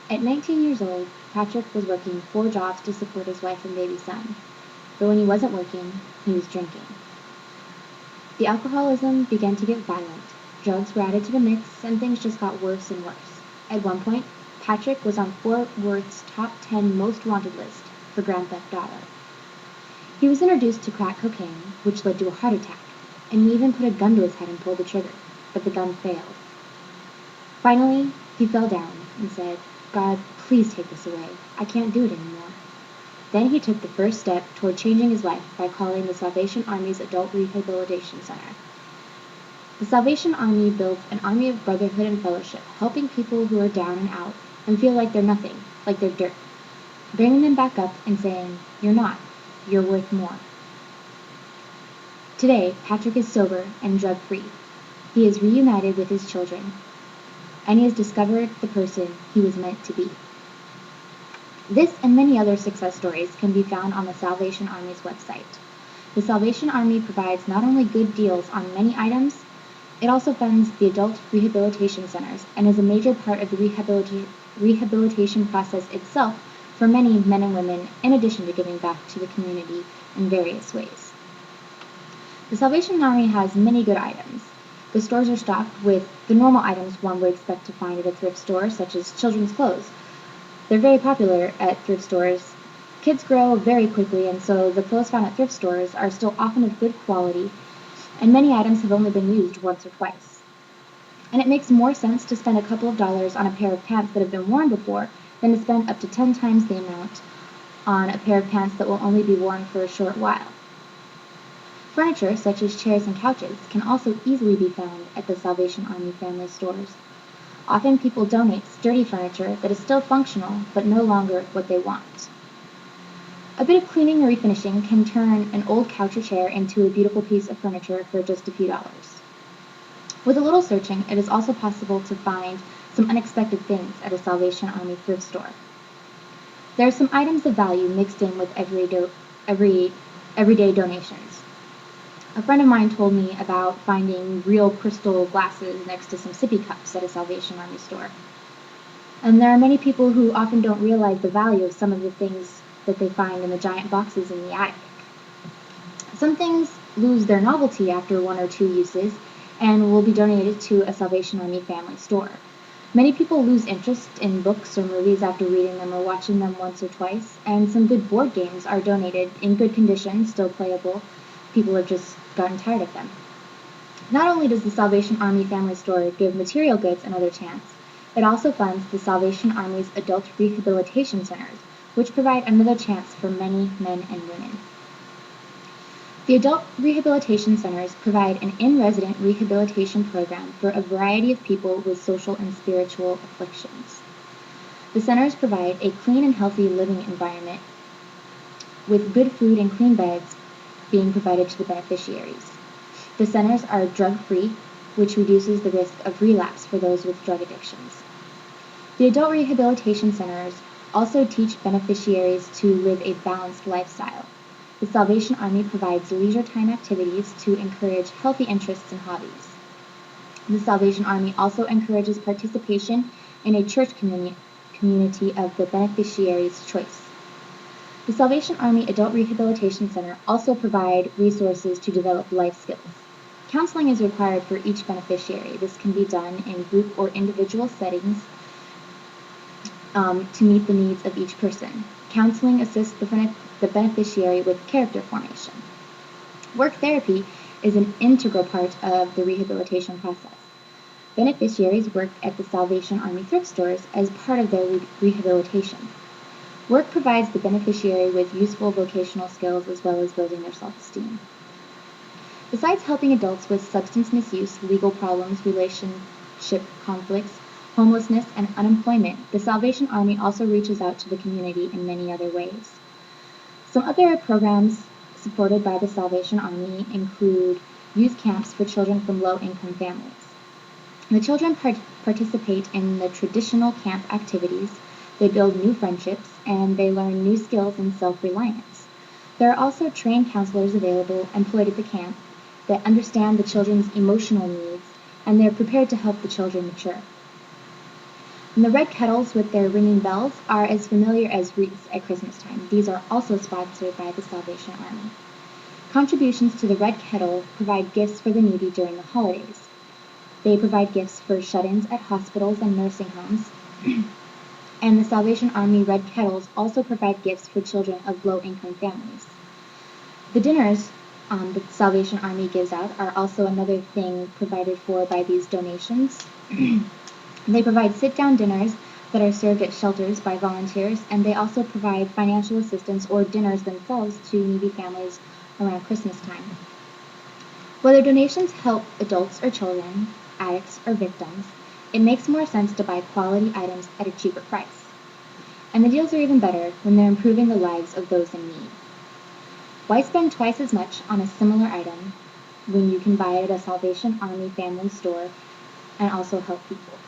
At 19 years old, Patrick was working 4 jobs to support his wife and baby son. But when he wasn't working, he was drinking. The alcoholism began to get violent. Drugs were added to the mix, and things just got worse and worse. At one point, Patrick was on Fort Worth's top 10 most wanted list for grand theft auto. He was introduced to crack cocaine, which led to a heart attack, and he even put a gun to his head and pulled the trigger, but the gun failed. Finally, he fell down and said, "God, please take this away. I can't do it anymore." Then he took the first step toward changing his life by calling the Salvation Army's Adult Rehabilitation Center. The Salvation Army builds an army of brotherhood and fellowship, helping people who are down and out and feel like they're nothing, like they're dirt, bringing them back up and saying, "You're not. You're worth more." Today, Patrick is sober and drug-free. He is reunited with his children, and he has discovered the person he was meant to be. This and many other success stories can be found on the Salvation Army's website. The Salvation Army provides not only good deals on many items, it also funds the adult rehabilitation centers and is a major part of the rehabilitation process itself for many men and women, in addition to giving back to the community in various ways. The Salvation Army has many good items. The stores are stocked with the normal items one would expect to find at a thrift store, such as children's clothes. They're very popular at thrift stores. Kids grow very quickly, and so the clothes found at thrift stores are still often of good quality, and many items have only been used once or twice. And it makes more sense to spend a couple of dollars on a pair of pants that have been worn before than to spend up to 10 times the amount on a pair of pants that will only be worn for a short while. Furniture, such as chairs and couches, can also easily be found at the Salvation Army family stores. Often people donate sturdy furniture that is still functional, but no longer what they want. A bit of cleaning or refinishing can turn an old couch or chair into a beautiful piece of furniture for just a few dollars. With a little searching, it is also possible to find some unexpected things at a Salvation Army thrift store. There are some items of value mixed in with everyday donations. A friend of mine told me about finding real crystal glasses next to some sippy cups at a Salvation Army store. And there are many people who often don't realize the value of some of the things that they find in the giant boxes in the attic. Some things lose their novelty after 1 or 2 uses and will be donated to a Salvation Army family store. Many people lose interest in books or movies after reading them or watching them once or twice, and some good board games are donated in good condition, still playable. People have just gotten tired of them. Not only does the Salvation Army family store give material goods another chance, it also funds the Salvation Army's adult rehabilitation centers, which provide another chance for many men and women. The adult rehabilitation centers provide an in-resident rehabilitation program for a variety of people with social and spiritual afflictions. The centers provide a clean and healthy living environment with good food and clean beds being provided to the beneficiaries. The centers are drug-free, which reduces the risk of relapse for those with drug addictions. The adult rehabilitation centers also teach beneficiaries to live a balanced lifestyle. The Salvation Army provides leisure time activities to encourage healthy interests and hobbies. The Salvation Army also encourages participation in a church community of the beneficiary's choice. The Salvation Army Adult Rehabilitation Center also provide resources to develop life skills. Counseling is required for each beneficiary. This can be done in group or individual settings to meet the needs of each person. Counseling assists the beneficiary with character formation. Work therapy is an integral part of the rehabilitation process. Beneficiaries work at the Salvation Army thrift stores as part of their rehabilitation. Work provides the beneficiary with useful vocational skills as well as building their self-esteem. Besides helping adults with substance misuse, legal problems, relationship conflicts, homelessness, and unemployment, the Salvation Army also reaches out to the community in many other ways. Some other programs supported by the Salvation Army include youth camps for children from low-income families. The children participate in the traditional camp activities, they build new friendships, and they learn new skills and self-reliance. There are also trained counselors available employed at the camp that understand the children's emotional needs, and they're prepared to help the children mature. And the red kettles with their ringing bells are as familiar as wreaths at Christmas time. These are also sponsored by the Salvation Army. Contributions to the Red Kettle provide gifts for the needy during the holidays. They provide gifts for shut-ins at hospitals and nursing homes. And the Salvation Army Red Kettles also provide gifts for children of low-income families. The dinners the Salvation Army gives out are also another thing provided for by these donations. They provide sit-down dinners that are served at shelters by volunteers, and they also provide financial assistance or dinners themselves to needy families around Christmas time. Whether donations help adults or children, addicts or victims, it makes more sense to buy quality items at a cheaper price. And the deals are even better when they're improving the lives of those in need. Why spend twice as much on a similar item when you can buy it at a Salvation Army family store and also help people?